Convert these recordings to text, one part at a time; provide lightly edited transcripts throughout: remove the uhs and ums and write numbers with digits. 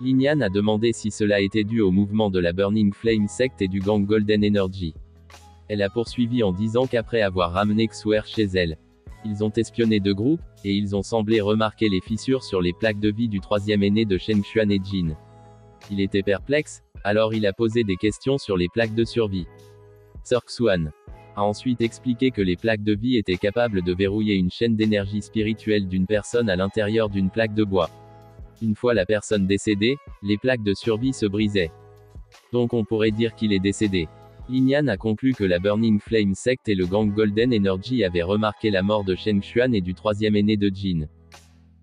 Lin a demandé si cela était dû au mouvement de la Burning Flame Sect et du gang Golden Energy. Elle a poursuivi en disant qu'après avoir ramené Xuer chez elle, ils ont espionné deux groupes, et ils ont semblé remarquer les fissures sur les plaques de vie du troisième aîné de Shen Xuan et Jin. Il était perplexe, alors il a posé des questions sur les plaques de survie. Sir Xuan a ensuite expliqué que les plaques de vie étaient capables de verrouiller une chaîne d'énergie spirituelle d'une personne à l'intérieur d'une plaque de bois. Une fois la personne décédée, les plaques de survie se brisaient. Donc on pourrait dire qu'il est décédé. Lin a conclu que la Burning Flame Sect et le gang Golden Energy avaient remarqué la mort de Shen Xuan et du troisième aîné de Jin.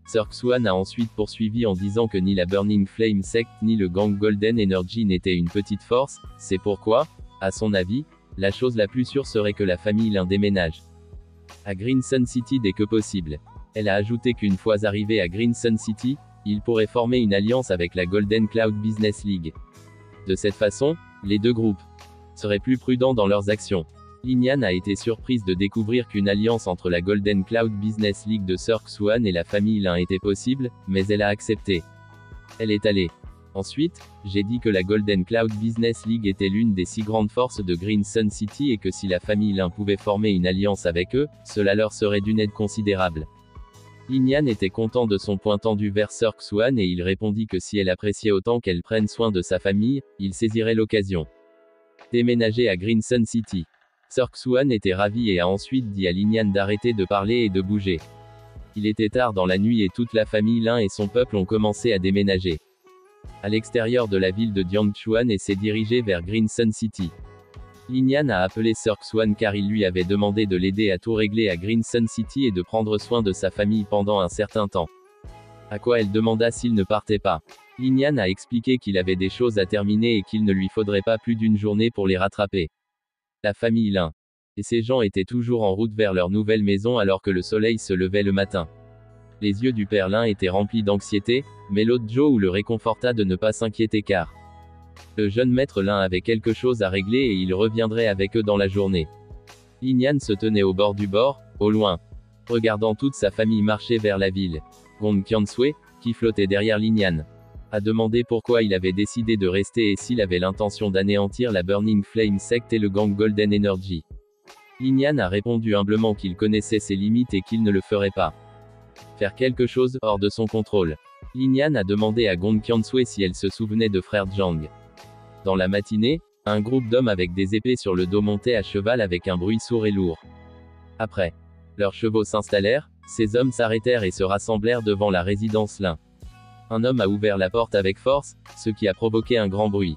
Sir Xuan a ensuite poursuivi en disant que ni la Burning Flame Sect ni le gang Golden Energy n'étaient une petite force, c'est pourquoi, à son avis, la chose la plus sûre serait que la famille Lin déménage à Green Sun City dès que possible. Elle a ajouté qu'une fois arrivé à Green Sun City, il pourrait former une alliance avec la Golden Cloud Business League. De cette façon, les deux groupes seraient plus prudents dans leurs actions. Lin a été surprise de découvrir qu'une alliance entre la Golden Cloud Business League de Sir Xuan et la famille Lin était possible, mais elle a accepté. Elle est allée. Ensuite, j'ai dit que la Golden Cloud Business League était l'une des 6 grandes forces de Green Sun City et que si la famille Lin pouvait former une alliance avec eux, cela leur serait d'une aide considérable. Lin était content de son point tendu vers Sir Xuan et il répondit que si elle appréciait autant qu'elle prenne soin de sa famille, il saisirait l'occasion. Déménager à Green Sun City. Sir Xuan était ravi et a ensuite dit à Lin d'arrêter de parler et de bouger. Il était tard dans la nuit et toute la famille Lin et son peuple ont commencé à déménager à l'extérieur de la ville de Jiangchuan et s'est dirigé vers Green Sun City. Lin a appelé Sir Xuan car il lui avait demandé de l'aider à tout régler à Green Sun City et de prendre soin de sa famille pendant un certain temps. À quoi elle demanda s'il ne partait pas. Lin a expliqué qu'il avait des choses à terminer et qu'il ne lui faudrait pas plus d'une journée pour les rattraper. La famille Lin et ses gens étaient toujours en route vers leur nouvelle maison alors que le soleil se levait le matin. Les yeux du père Lin étaient remplis d'anxiété, mais l'autre Zhou le réconforta de ne pas s'inquiéter car le jeune maître Lin avait quelque chose à régler et il reviendrait avec eux dans la journée. Lin se tenait au bord du bord, au loin, regardant toute sa famille marcher vers la ville. Gong Qiansui, qui flottait derrière Lin, a demandé pourquoi il avait décidé de rester et s'il avait l'intention d'anéantir la Burning Flame Sect et le gang Golden Energy. Lin a répondu humblement qu'il connaissait ses limites et qu'il ne le ferait pas faire quelque chose hors de son contrôle. Lin a demandé à Gong Qiansui si elle se souvenait de frère Zhang. Dans la matinée, un groupe d'hommes avec des épées sur le dos montaient à cheval avec un bruit sourd et lourd. Après, leurs chevaux s'installèrent, ces hommes s'arrêtèrent et se rassemblèrent devant la résidence Lin. Un homme a ouvert la porte avec force, ce qui a provoqué un grand bruit.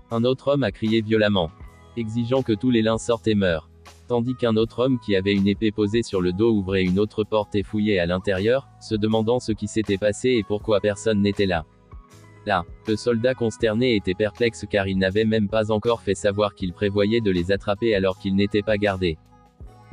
Un autre homme a crié violemment, exigeant que tous les Lin sortent et meurent. Tandis qu'un autre homme qui avait une épée posée sur le dos ouvrait une autre porte et fouillait à l'intérieur, se demandant ce qui s'était passé et pourquoi personne n'était là. Là, le soldat consterné était perplexe car il n'avait même pas encore fait savoir qu'il prévoyait de les attraper alors qu'ils n'étaient pas gardés.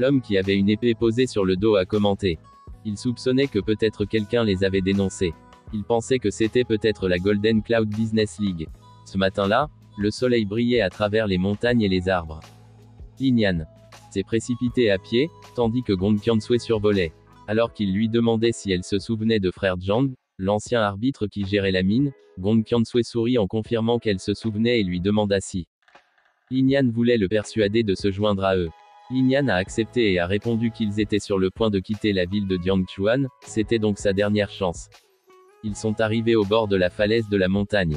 L'homme qui avait une épée posée sur le dos a commenté. Il soupçonnait que peut-être quelqu'un les avait dénoncés. Il pensait que c'était peut-être la Golden Cloud Business League. Ce matin-là, le soleil brillait à travers les montagnes et les arbres. Lin s'est précipité à pied, tandis que Gong Qiansui survolait. Alors qu'il lui demandait si elle se souvenait de frère Zhang, l'ancien arbitre qui gérait la mine, Gong Qiansui sourit en confirmant qu'elle se souvenait et lui demanda si Lin voulait le persuader de se joindre à eux. Lin a accepté et a répondu qu'ils étaient sur le point de quitter la ville de Jiangchuan, c'était donc sa dernière chance. Ils sont arrivés au bord de la falaise de la montagne,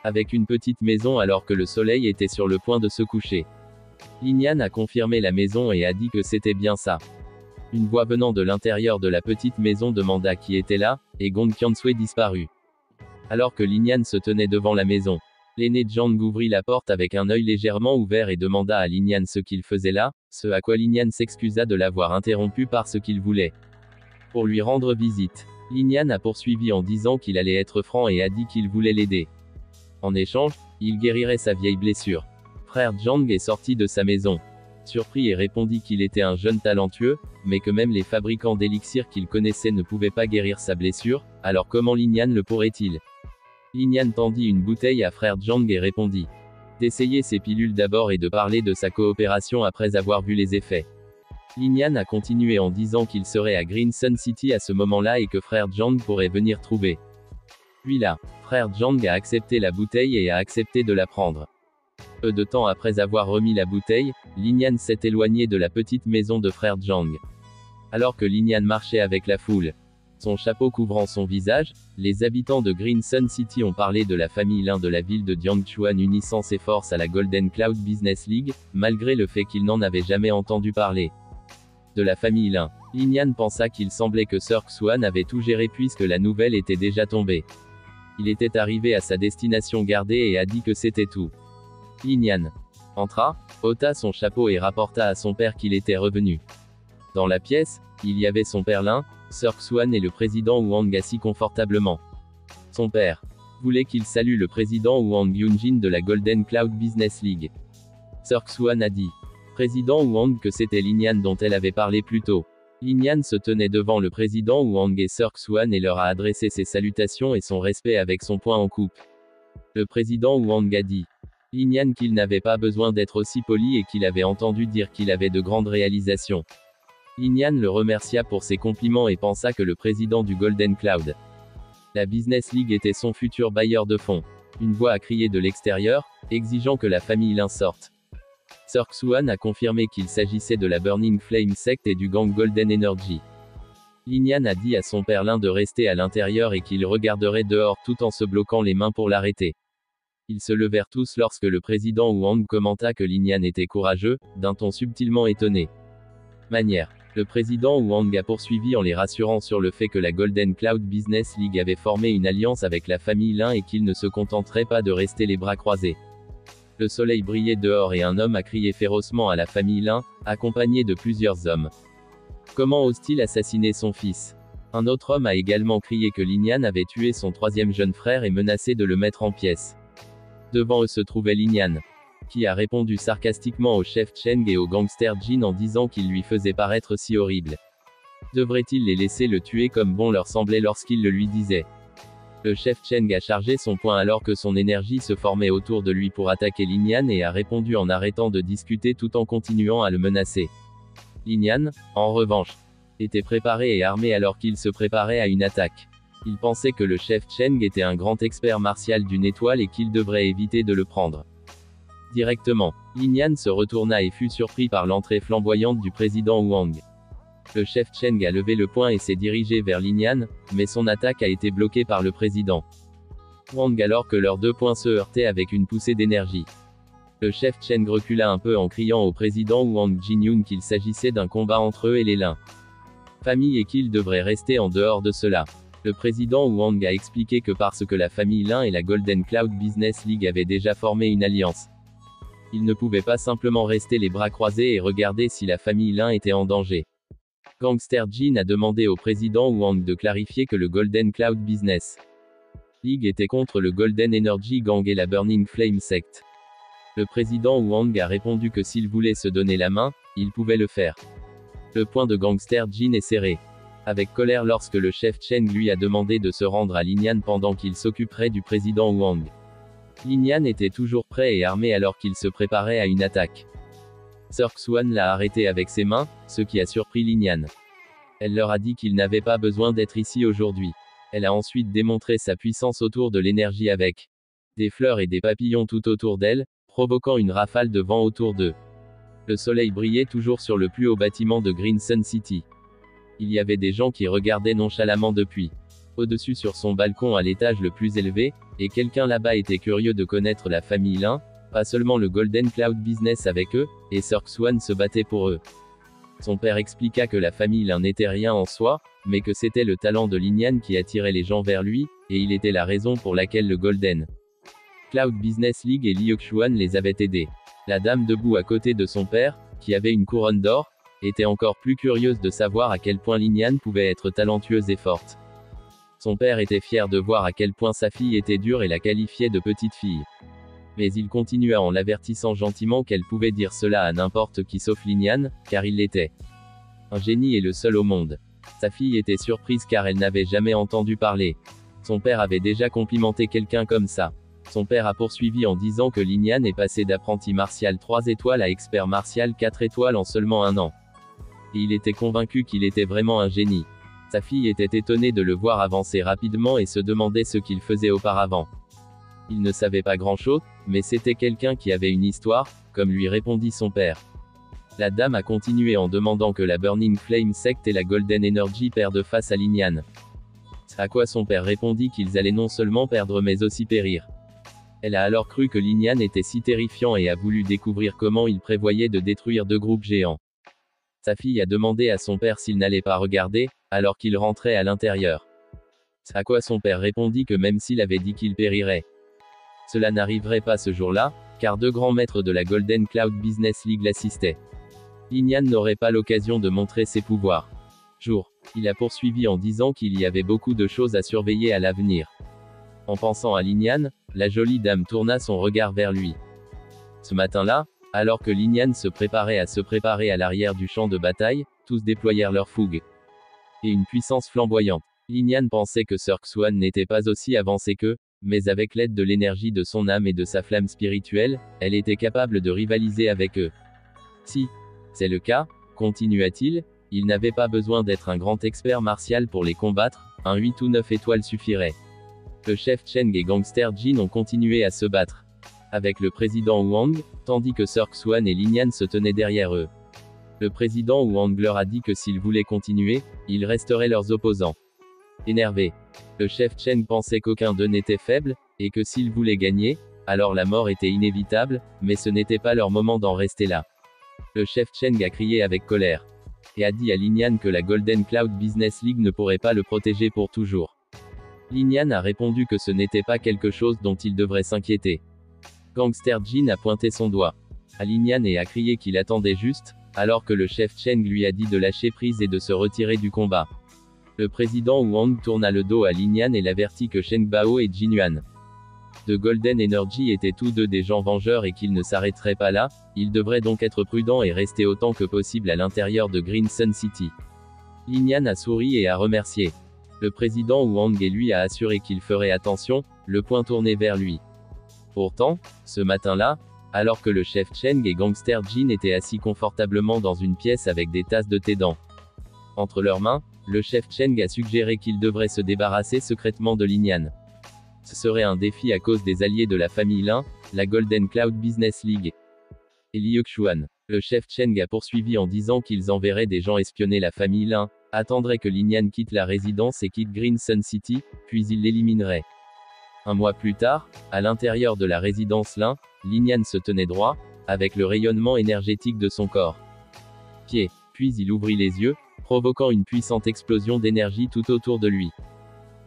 avec une petite maison alors que le soleil était sur le point de se coucher. Lin a confirmé la maison et a dit que c'était bien ça. Une voix venant de l'intérieur de la petite maison demanda qui était là, et Gong Qiansui disparut. Alors que Lin se tenait devant la maison, l'aîné Zhang ouvrit la porte avec un œil légèrement ouvert et demanda à Lin ce qu'il faisait là, ce à quoi Lin s'excusa de l'avoir interrompu parce qu'il voulait pour lui rendre visite. Lin a poursuivi en disant qu'il allait être franc et a dit qu'il voulait l'aider. En échange, il guérirait sa vieille blessure. Frère Zhang est sorti de sa maison, surpris et répondit qu'il était un jeune talentueux, mais que même les fabricants d'élixirs qu'il connaissait ne pouvaient pas guérir sa blessure, alors comment Lin le pourrait-il? Lin tendit une bouteille à frère Zhang et répondit d'essayer ses pilules d'abord et de parler de sa coopération après avoir vu les effets. Lin a continué en disant qu'il serait à Green Sun City à ce moment-là et que frère Zhang pourrait venir trouver Puis là, frère Zhang a accepté la bouteille et a accepté de la prendre. Peu de temps après avoir remis la bouteille, Lin Yan s'est éloigné de la petite maison de frère Zhang. Alors que Lin Yan marchait avec la foule, son chapeau couvrant son visage, les habitants de Green Sun City ont parlé de la famille Lin de la ville de Jiangchuan unissant ses forces à la Golden Cloud Business League, malgré le fait qu'ils n'en avaient jamais entendu parler. De la famille Lin, Lin Yan pensa qu'il semblait que Sir Xuan avait tout géré puisque la nouvelle était déjà tombée. Il était arrivé à sa destination gardée et a dit que c'était tout. Lin Yan entra, ôta son chapeau et rapporta à son père qu'il était revenu. Dans la pièce, il y avait son père Lin, Sir Xuan et le président Wang assis confortablement. Son père voulait qu'il salue le président Wang Yunjin de la Golden Cloud Business League. Sir Xuan a dit président Wang que c'était Lin Yan dont elle avait parlé plus tôt. Lin Yan se tenait devant le président Wang et Sir Xuan et leur a adressé ses salutations et son respect avec son poing en coupe. Le président Wang a dit Lin Yan qu'il n'avait pas besoin d'être aussi poli et qu'il avait entendu dire qu'il avait de grandes réalisations. Lin Yan le remercia pour ses compliments et pensa que le président du Golden Cloud, la Business League était son futur bailleur de fonds. Une voix a crié de l'extérieur, exigeant que la famille Lin sorte. Sir Xuan a confirmé qu'il s'agissait de la Burning Flame Sect et du gang Golden Energy. Lin Yan a dit à son père Lin de rester à l'intérieur et qu'il regarderait dehors tout en se bloquant les mains pour l'arrêter. Ils se levèrent tous lorsque le président Wang commenta que Lin Yan était courageux, d'un ton subtilement étonné. Manière. Le président Wang a poursuivi en les rassurant sur le fait que la Golden Cloud Business League avait formé une alliance avec la famille Lin et qu'il ne se contenterait pas de rester les bras croisés. Le soleil brillait dehors et un homme a crié férocement à la famille Lin, accompagné de plusieurs hommes. Comment ose-t-il assassiner son fils? Un autre homme a également crié que Lin Yan avait tué son troisième jeune frère et menacé de le mettre en pièces. Devant eux se trouvait Lin Yan, qui a répondu sarcastiquement au chef Cheng et au gangster Jin en disant qu'il lui faisait paraître si horrible. Devrait-il les laisser le tuer comme bon leur semblait lorsqu'il le lui disait? Le chef Cheng a chargé son poing alors que son énergie se formait autour de lui pour attaquer Lin Yan et a répondu en arrêtant de discuter tout en continuant à le menacer. Lin Yan, en revanche, était préparé et armé alors qu'il se préparait à une attaque. Il pensait que le chef Cheng était un grand expert martial d'une étoile et qu'il devrait éviter de le prendre directement. Lin Yan se retourna et fut surpris par l'entrée flamboyante du président Wang. Le chef Cheng a levé le poing et s'est dirigé vers Lin Yan, mais son attaque a été bloquée par le président Wang alors que leurs deux poings se heurtaient avec une poussée d'énergie. Le chef Cheng recula un peu en criant au président Wang Jinyun qu'il s'agissait d'un combat entre eux et les Lin famille et qu'il devrait rester en dehors de cela. Le président Wang a expliqué que parce que la famille Lin et la Golden Cloud Business League avaient déjà formé une alliance, il ne pouvait pas simplement rester les bras croisés et regarder si la famille Lin était en danger. Gangster Jin a demandé au président Wang de clarifier que le Golden Cloud Business League était contre le Golden Energy Gang et la Burning Flame Sect. Le président Wang a répondu que s'il voulait se donner la main, il pouvait le faire. Le poing de Gangster Jin est serré avec colère lorsque le chef Cheng lui a demandé de se rendre à Lin Yan pendant qu'il s'occuperait du président Wang. Lin Yan était toujours prêt et armé alors qu'il se préparait à une attaque. Sir Xuan l'a arrêté avec ses mains, ce qui a surpris Lin Yan. Elle leur a dit qu'il n'avait pas besoin d'être ici aujourd'hui. Elle a ensuite démontré sa puissance autour de l'énergie avec des fleurs et des papillons tout autour d'elle, provoquant une rafale de vent autour d'eux. Le soleil brillait toujours sur le plus haut bâtiment de Green Sun City. Il y avait des gens qui regardaient nonchalamment depuis au-dessus sur son balcon à l'étage le plus élevé, et quelqu'un là-bas était curieux de connaître la famille Lin, pas seulement le Golden Cloud Business avec eux, et Sir Xuan se battait pour eux. Son père expliqua que la famille Lin n'était rien en soi, mais que c'était le talent de Lin Yan qui attirait les gens vers lui, et il était la raison pour laquelle le Golden Cloud Business League et Liu Xuan les avaient aidés. La dame debout à côté de son père, qui avait une couronne d'or, était encore plus curieuse de savoir à quel point Lin Yan pouvait être talentueuse et forte. Son père était fier de voir à quel point sa fille était dure et la qualifiait de petite fille. Mais il continua en l'avertissant gentiment qu'elle pouvait dire cela à n'importe qui sauf Lin Yan, car il l'était. Un génie et le seul au monde. Sa fille était surprise car elle n'avait jamais entendu parler. Son père avait déjà complimenté quelqu'un comme ça. Son père a poursuivi en disant que Lin Yan est passé d'apprenti martial 3 étoiles à expert martial 4 étoiles en seulement un an. Et il était convaincu qu'il était vraiment un génie. Sa fille était étonnée de le voir avancer rapidement et se demandait ce qu'il faisait auparavant. Il ne savait pas grand-chose, mais c'était quelqu'un qui avait une histoire, comme lui répondit son père. La dame a continué en demandant que la Burning Flame Sect et la Golden Energy perdent face à Linian. À quoi son père répondit qu'ils allaient non seulement perdre mais aussi périr. Elle a alors cru que Linian était si terrifiant et a voulu découvrir comment il prévoyait de détruire deux groupes géants. Sa fille a demandé à son père s'il n'allait pas regarder, alors qu'il rentrait à l'intérieur. À quoi son père répondit que même s'il avait dit qu'il périrait, cela n'arriverait pas ce jour-là, car deux grands maîtres de la Golden Cloud Business League l'assistaient. Linian n'aurait pas l'occasion de montrer ses pouvoirs. Il a poursuivi en disant qu'il y avait beaucoup de choses à surveiller à l'avenir. En pensant à Linian, la jolie dame tourna son regard vers lui. Ce matin-là, alors que Linian se préparait à l'arrière du champ de bataille, tous déployèrent leur fougue et une puissance flamboyante. Linian pensait que Sir Xuan n'était pas aussi avancé qu'eux, mais avec l'aide de l'énergie de son âme et de sa flamme spirituelle, elle était capable de rivaliser avec eux. Si c'est le cas, continua-t-il, il n'avait pas besoin d'être un grand expert martial pour les combattre, un 8 ou 9 étoiles suffirait. Le chef Cheng et Gangster Jin ont continué à se battre avec le président Wang, tandis que Sir Xuan et Linian se tenaient derrière eux. Le président Wang leur a dit que s'ils voulaient continuer, ils resteraient leurs opposants. Énervé, le chef Cheng pensait qu'aucun d'eux n'était faible, et que s'ils voulaient gagner, alors la mort était inévitable, mais ce n'était pas leur moment d'en rester là. Le chef Cheng a crié avec colère et a dit à Linian que la Golden Cloud Business League ne pourrait pas le protéger pour toujours. Linian a répondu que ce n'était pas quelque chose dont il devrait s'inquiéter. Gangster Jin a pointé son doigt à Linian et a crié qu'il attendait juste, alors que le chef Cheng lui a dit de lâcher prise et de se retirer du combat. Le président Wang tourna le dos à Linian et l'avertit que Shen Bao et Jin Yuan de Golden Energy étaient tous deux des gens vengeurs et qu'ils ne s'arrêteraient pas là, ils devraient donc être prudents et rester autant que possible à l'intérieur de Green Sun City. Linian a souri et a remercié le président Wang et lui a assuré qu'il ferait attention, le poing tourné vers lui. Pourtant, ce matin-là, alors que le chef Cheng et Gangster Jin étaient assis confortablement dans une pièce avec des tasses de thé entre leurs mains, le chef Cheng a suggéré qu'il devrait se débarrasser secrètement de Linian. Ce serait un défi à cause des alliés de la famille Lin, la Golden Cloud Business League et Liu Xuan. Le chef Cheng a poursuivi en disant qu'ils enverraient des gens espionner la famille Lin, attendraient que Linian quitte la résidence et quitte Green Sun City, puis ils l'élimineraient. Un mois plus tard, à l'intérieur de la résidence Lin, Linian se tenait droit, avec le rayonnement énergétique de son corps. Puis il ouvrit les yeux, provoquant une puissante explosion d'énergie tout autour de lui.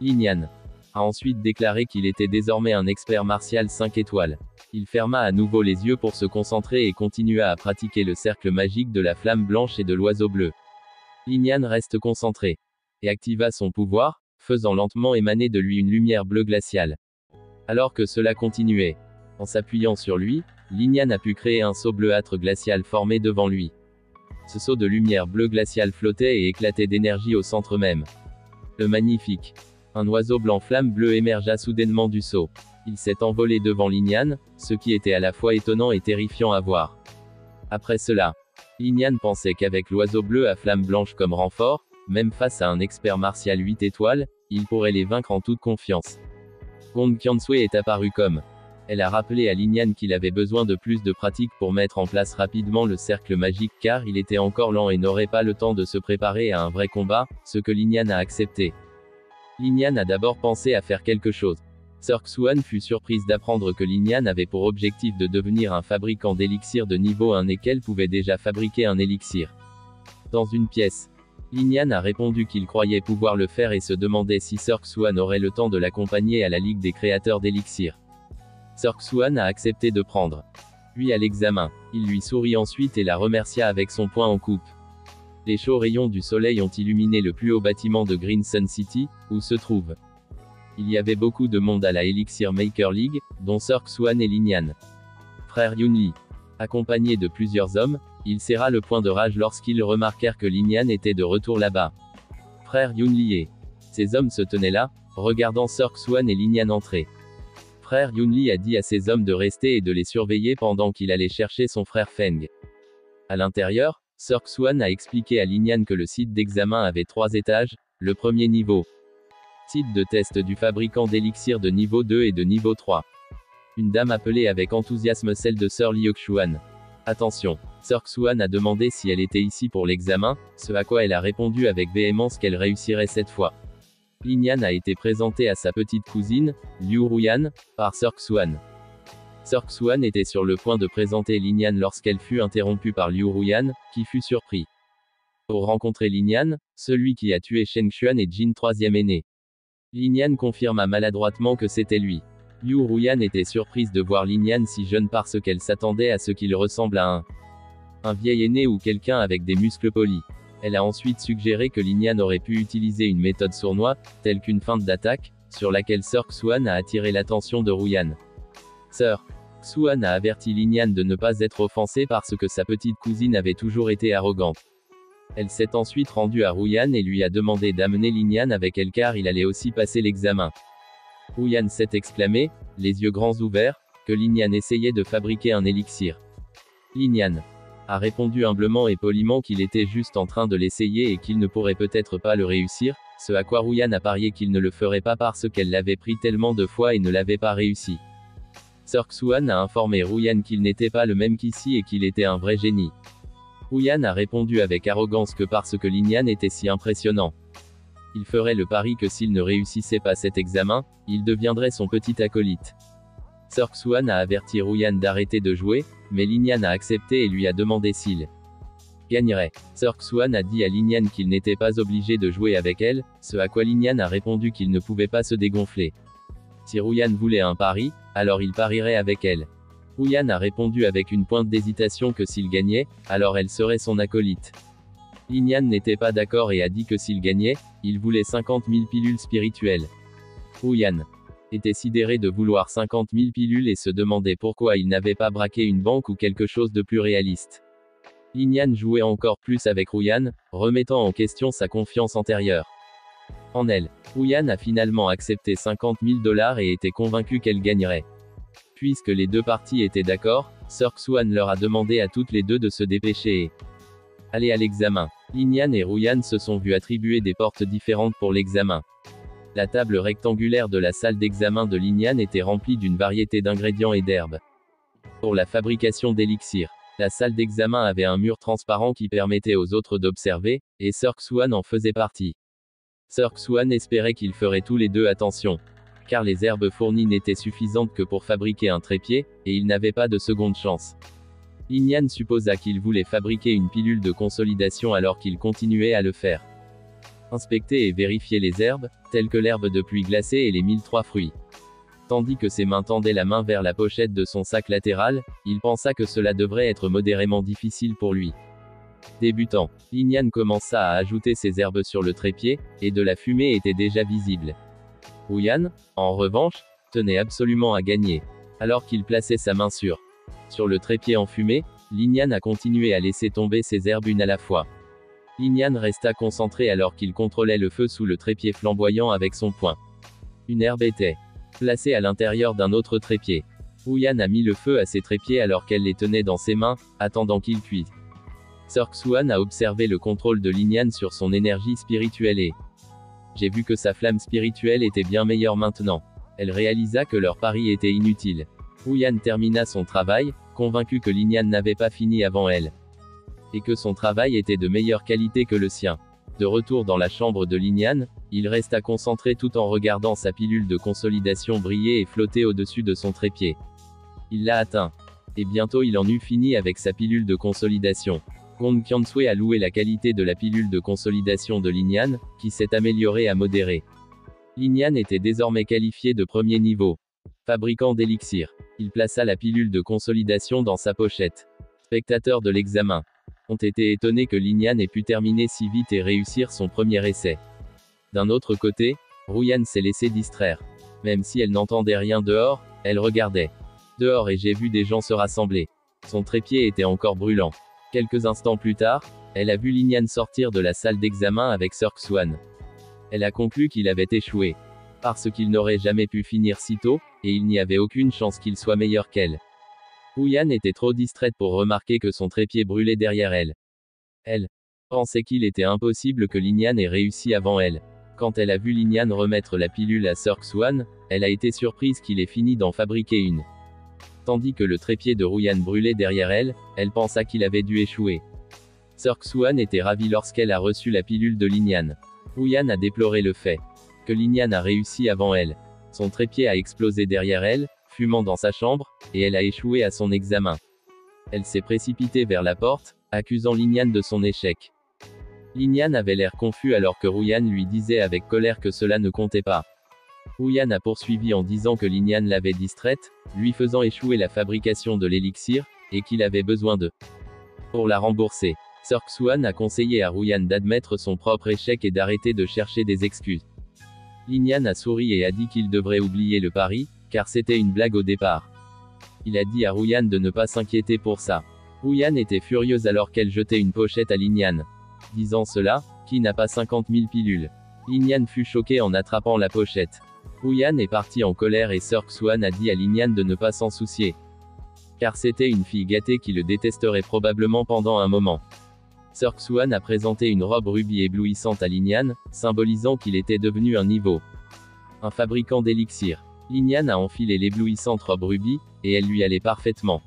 Linian a ensuite déclaré qu'il était désormais un expert martial 5 étoiles. Il ferma à nouveau les yeux pour se concentrer et continua à pratiquer le cercle magique de la flamme blanche et de l'oiseau bleu. Linian reste concentré et activa son pouvoir, faisant lentement émaner de lui une lumière bleue glaciale. Alors que cela continuait, en s'appuyant sur lui, Linian a pu créer un seau bleuâtre glacial formé devant lui. Ce seau de lumière bleue glaciale flottait et éclatait d'énergie au centre même. Le magnifique. Un oiseau blanc flamme bleue émergea soudainement du seau. Il s'est envolé devant Linian, ce qui était à la fois étonnant et terrifiant à voir. Après cela, Linian pensait qu'avec l'oiseau bleu à flamme blanche comme renfort, même face à un expert martial 8 étoiles, il pourrait les vaincre en toute confiance. Gong Qiansui est apparu comme. Elle a rappelé à Linian qu'il avait besoin de plus de pratique pour mettre en place rapidement le cercle magique car il était encore lent et n'aurait pas le temps de se préparer à un vrai combat, ce que Linian a accepté. Linian a d'abord pensé à faire quelque chose. Sir Xuan fut surprise d'apprendre que Linian avait pour objectif de devenir un fabricant d'élixirs de niveau 1 et qu'elle pouvait déjà fabriquer un élixir. Dans une pièce, Linian a répondu qu'il croyait pouvoir le faire et se demandait si Sir Xuan aurait le temps de l'accompagner à la Ligue des créateurs d'élixirs. Sir Xuan a accepté de prendre lui à l'examen. Il lui sourit ensuite et la remercia avec son poing en coupe. Les chauds rayons du soleil ont illuminé le plus haut bâtiment de Green Sun City, où se trouve. Il y avait beaucoup de monde à la Elixir Maker League, dont Sir Xuan et Linian. Frère Yunli. Accompagné de plusieurs hommes, il serra le poing de rage lorsqu'ils remarquèrent que Linian était de retour là-bas. Frère Yunli et ces hommes se tenaient là, regardant Sir Xuan et Linian entrer. Frère Yunli a dit à ses hommes de rester et de les surveiller pendant qu'il allait chercher son frère Feng. À l'intérieur, Sir Xuan a expliqué à Linian que le site d'examen avait 3 étages, Le premier niveau. Site de test du fabricant d'élixir de niveau 2 et de niveau 3. Une dame appelée avec enthousiasme celle de Sir Liuxuan. Attention, Sir Xuan a demandé si elle était ici pour l'examen, ce à quoi elle a répondu avec véhémence qu'elle réussirait cette fois. Linian a été présentée à sa petite cousine, Liu Ruyan, par Sir Xuan. Sir Xuan était sur le point de présenter Linian lorsqu'elle fut interrompue par Liu Ruyan, qui fut surpris. Pour rencontrer Linian, celui qui a tué Sheng Xuan et Jin troisième aîné. Linian confirma maladroitement que c'était lui. Liu Ruyan était surprise de voir Linian si jeune parce qu'elle s'attendait à ce qu'il ressemble à un vieil aîné ou quelqu'un avec des muscles polis. Elle a ensuite suggéré que Linian aurait pu utiliser une méthode sournoise, telle qu'une feinte d'attaque, sur laquelle Sir Xuan a attiré l'attention de Ruyan. Sir Xuan a averti Linian de ne pas être offensée parce que sa petite cousine avait toujours été arrogante. Elle s'est ensuite rendue à Ruyan et lui a demandé d'amener Linian avec elle car il allait aussi passer l'examen. Ruyan s'est exclamé, les yeux grands ouverts, que Linian essayait de fabriquer un élixir. Linian a répondu humblement et poliment qu'il était juste en train de l'essayer et qu'il ne pourrait peut-être pas le réussir, ce à quoi Ruyan a parié qu'il ne le ferait pas parce qu'elle l'avait pris tellement de fois et ne l'avait pas réussi. Sir Xuan a informé Ruyan qu'il n'était pas le même qu'ici et qu'il était un vrai génie. Ruyan a répondu avec arrogance que parce que Linian était si impressionnant. Il ferait le pari que s'il ne réussissait pas cet examen, il deviendrait son petit acolyte. Sir Xuan a averti Ruyan d'arrêter de jouer, mais Linian a accepté et lui a demandé s'il gagnerait. Sir Xuan a dit à Linian qu'il n'était pas obligé de jouer avec elle, ce à quoi Linian a répondu qu'il ne pouvait pas se dégonfler. Si Ruyan voulait un pari, alors il parierait avec elle. Ruyan a répondu avec une pointe d'hésitation que s'il gagnait, alors elle serait son acolyte. Linian n'était pas d'accord et a dit que s'il gagnait, il voulait 50 000 pilules spirituelles. Ruyan était sidéré de vouloir 50 000 pilules et se demandait pourquoi il n'avait pas braqué une banque ou quelque chose de plus réaliste. Linian jouait encore plus avec Ruyan, remettant en question sa confiance antérieure en elle. Ruyan a finalement accepté 50 000 $ et était convaincu qu'elle gagnerait. Puisque les deux parties étaient d'accord, Sir Xuan leur a demandé à toutes les deux de se dépêcher et aller à l'examen. Linian et Ruyan se sont vus attribuer des portes différentes pour l'examen. La table rectangulaire de la salle d'examen de Linian était remplie d'une variété d'ingrédients et d'herbes. Pour la fabrication d'élixirs, la salle d'examen avait un mur transparent qui permettait aux autres d'observer, et Sir Xuan en faisait partie. Sir Xuan espérait qu'ils feraient tous les deux attention, car les herbes fournies n'étaient suffisantes que pour fabriquer un trépied, et il n'avait pas de seconde chance. Linian supposa qu'il voulait fabriquer une pilule de consolidation alors qu'il continuait à le faire. Inspecter et vérifier les herbes, telles que l'herbe de pluie glacée et les 1003 fruits. Tandis que ses mains tendaient la main vers la pochette de son sac latéral, il pensa que cela devrait être modérément difficile pour lui. Débutant, Linian commença à ajouter ses herbes sur le trépied, et de la fumée était déjà visible. Ruyan, en revanche, tenait absolument à gagner. Alors qu'il plaçait sa main sur le trépied enfumé, Linian a continué à laisser tomber ses herbes une à la fois. Linian resta concentré alors qu'il contrôlait le feu sous le trépied flamboyant avec son poing. Une herbe était placée à l'intérieur d'un autre trépied. Ruyan a mis le feu à ses trépieds alors qu'elle les tenait dans ses mains, attendant qu'ils cuisent. Sir Xuan a observé le contrôle de Linian sur son énergie spirituelle et j'ai vu que sa flamme spirituelle était bien meilleure maintenant. Elle réalisa que leur pari était inutile. Ruyan termina son travail, convaincu que Linian n'avait pas fini avant elle. Et que son travail était de meilleure qualité que le sien. De retour dans la chambre de Linian, il resta concentré tout en regardant sa pilule de consolidation briller et flotter au-dessus de son trépied. Il l'a atteint. Et bientôt il en eut fini avec sa pilule de consolidation. Gong Qiansui a loué la qualité de la pilule de consolidation de Linian, qui s'est améliorée à modérée. Linian était désormais qualifié de premier niveau. Fabricant d'élixir. Il plaça la pilule de consolidation dans sa pochette. Spectateurs de l'examen ont été étonnés que Linian ait pu terminer si vite et réussir son premier essai. D'un autre côté, Ruyan s'est laissé distraire. Même si elle n'entendait rien dehors, elle regardait dehors et j'ai vu des gens se rassembler. Son trépied était encore brûlant. Quelques instants plus tard, elle a vu Linian sortir de la salle d'examen avec Sir Xuan. Elle a conclu qu'il avait échoué. Parce qu'il n'aurait jamais pu finir si tôt, et il n'y avait aucune chance qu'il soit meilleur qu'elle. Ruyan était trop distraite pour remarquer que son trépied brûlait derrière elle. Elle pensait qu'il était impossible que Linian ait réussi avant elle. Quand elle a vu Linian remettre la pilule à Sir Xuan, elle a été surprise qu'il ait fini d'en fabriquer une. Tandis que le trépied de Ruyan brûlait derrière elle, elle pensa qu'il avait dû échouer. Sir Xuan était ravie lorsqu'elle a reçu la pilule de Linian. Ruyan a déploré le fait que Linian a réussi avant elle. Son trépied a explosé derrière elle, fumant dans sa chambre, et elle a échoué à son examen. Elle s'est précipitée vers la porte, accusant Linian de son échec. Linian avait l'air confus alors que Ruyan lui disait avec colère que cela ne comptait pas. Ruyan a poursuivi en disant que Linian l'avait distraite, lui faisant échouer la fabrication de l'élixir, et qu'il avait besoin de pour la rembourser. Sir Xuan a conseillé à Ruyan d'admettre son propre échec et d'arrêter de chercher des excuses. Linian a souri et a dit qu'il devrait oublier le pari, car c'était une blague au départ. Il a dit à Ruyan de ne pas s'inquiéter pour ça. Ruyan était furieuse alors qu'elle jetait une pochette à Linian. Disant cela, qui n'a pas 50 000 pilules? Linian fut choqué en attrapant la pochette. Ruyan est parti en colère et Sir Xuan a dit à Linian de ne pas s'en soucier. Car c'était une fille gâtée qui le détesterait probablement pendant un moment. Sir Xuan a présenté une robe rubis éblouissante à Linian, symbolisant qu'il était devenu un fabricant d'élixir. Linian a enfilé l'éblouissante robe rubis, et elle lui allait parfaitement.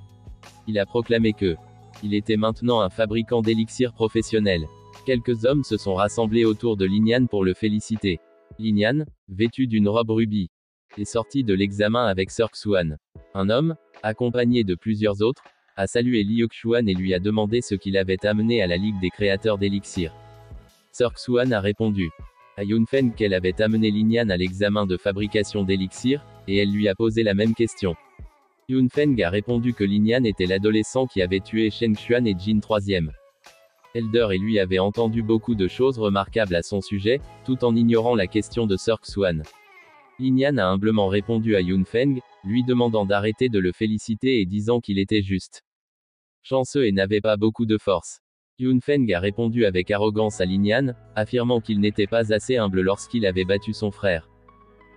Il a proclamé que il était maintenant un fabricant d'élixir professionnel. Quelques hommes se sont rassemblés autour de Linian pour le féliciter. Linian, vêtu d'une robe rubis, est sorti de l'examen avec Sir Xuan. Un homme, accompagné de plusieurs autres, a salué Liu Xuan et lui a demandé ce qu'il avait amené à la Ligue des créateurs d'élixir. Sir Xuan a répondu à Yunfen qu'elle avait amené Linian à l'examen de fabrication d'élixir, et elle lui a posé la même question. Yunfeng a répondu que Linian était l'adolescent qui avait tué Shen Xuan et Jin III. Elder et lui avaient entendu beaucoup de choses remarquables à son sujet, tout en ignorant la question de Sir Xuan. Linian a humblement répondu à Yunfeng, lui demandant d'arrêter de le féliciter et disant qu'il était juste chanceux et n'avait pas beaucoup de force. Yunfeng a répondu avec arrogance à Linian, affirmant qu'il n'était pas assez humble lorsqu'il avait battu son frère.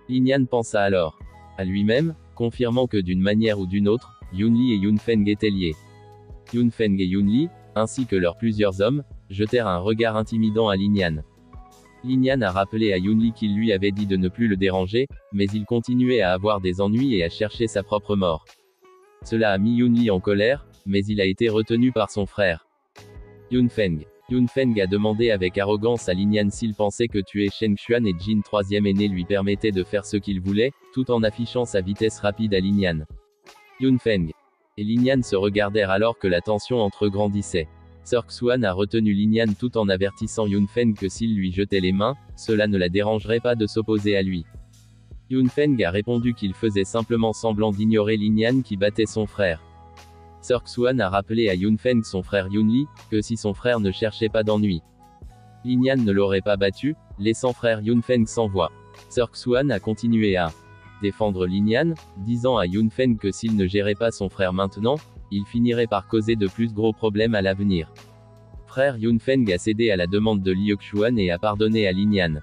Linian pensa alors à lui-même, confirmant que d'une manière ou d'une autre, Yunli et Yunfeng étaient liés. Yunfeng et Yunli, ainsi que leurs plusieurs hommes, jetèrent un regard intimidant à Linian. Linian a rappelé à Yunli qu'il lui avait dit de ne plus le déranger, mais il continuait à avoir des ennuis et à chercher sa propre mort. Cela a mis Yunli en colère, mais il a été retenu par son frère. Yunfeng a demandé avec arrogance à Linian s'il pensait que tuer Shen Xuan et Jin III aîné lui permettait de faire ce qu'il voulait, tout en affichant sa vitesse rapide à Linian. Yunfeng et Linian se regardèrent alors que la tension entre eux grandissait. Sir Xuan a retenu Linian tout en avertissant Yunfeng que s'il lui jetait les mains, cela ne la dérangerait pas de s'opposer à lui. Yunfeng a répondu qu'il faisait simplement semblant d'ignorer Linian qui battait son frère. Sir Xuan a rappelé à Yunfeng son frère Yunli, que si son frère ne cherchait pas d'ennui, Linian ne l'aurait pas battu, laissant frère Yunfeng sans voix. Sir Xuan a continué à défendre Linian, disant à Yunfeng que s'il ne gérait pas son frère maintenant, il finirait par causer de plus gros problèmes à l'avenir. Frère Yunfeng a cédé à la demande de Liu Xuan et a pardonné à Linian.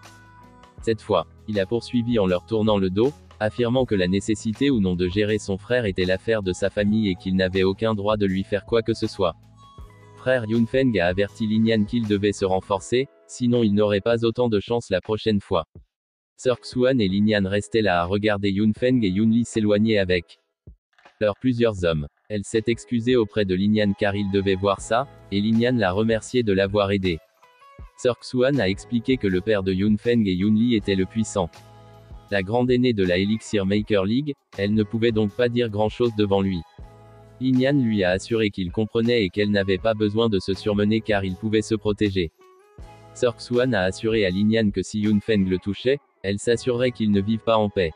Cette fois, il a poursuivi en leur tournant le dos, affirmant que la nécessité ou non de gérer son frère était l'affaire de sa famille et qu'il n'avait aucun droit de lui faire quoi que ce soit. Frère Yunfeng a averti Linian qu'il devait se renforcer, sinon il n'aurait pas autant de chance la prochaine fois. Sir Xuan et Linian restaient là à regarder Yunfeng et Yunli s'éloigner avec leurs plusieurs hommes. Elle s'est excusée auprès de Linian car il devait voir ça, et Linian l'a remercié de l'avoir aidé. Sir Xuan a expliqué que le père de Yunfeng et Yunli était le puissant. La grande aînée de la Elixir Maker League, elle ne pouvait donc pas dire grand-chose devant lui. Linian lui a assuré qu'il comprenait et qu'elle n'avait pas besoin de se surmener car il pouvait se protéger. Sir Xuan a assuré à Linian que si Yunfeng le touchait, elle s'assurerait qu'ils ne vivent pas en paix.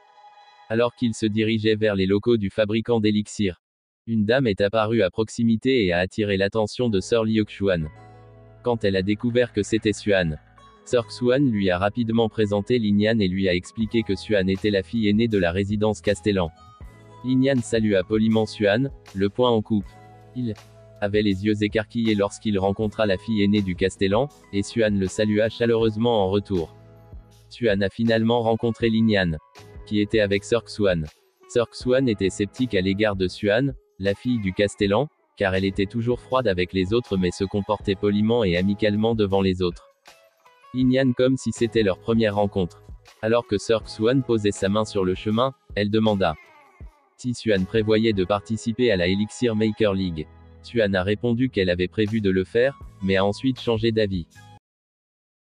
Alors qu'il se dirigeait vers les locaux du fabricant d'élixir, une dame est apparue à proximité et a attiré l'attention de Sir Liu Xuan. Quand elle a découvert que c'était Xuan, Sir Xuan lui a rapidement présenté Linian et lui a expliqué que Xuan était la fille aînée de la résidence Castellan. Linian salua poliment Xuan, le poing en coupe. Il avait les yeux écarquillés lorsqu'il rencontra la fille aînée du Castellan, et Xuan le salua chaleureusement en retour. Xuan a finalement rencontré Linian, qui était avec Sir Xuan. Sir Xuan était sceptique à l'égard de Xuan, la fille du Castellan, car elle était toujours froide avec les autres mais se comportait poliment et amicalement devant les autres. Ignan comme si c'était leur première rencontre. Alors que Sir Xuan posait sa main sur le chemin, elle demanda si Xuan prévoyait de participer à la Elixir Maker League. Xuan a répondu qu'elle avait prévu de le faire, mais a ensuite changé d'avis.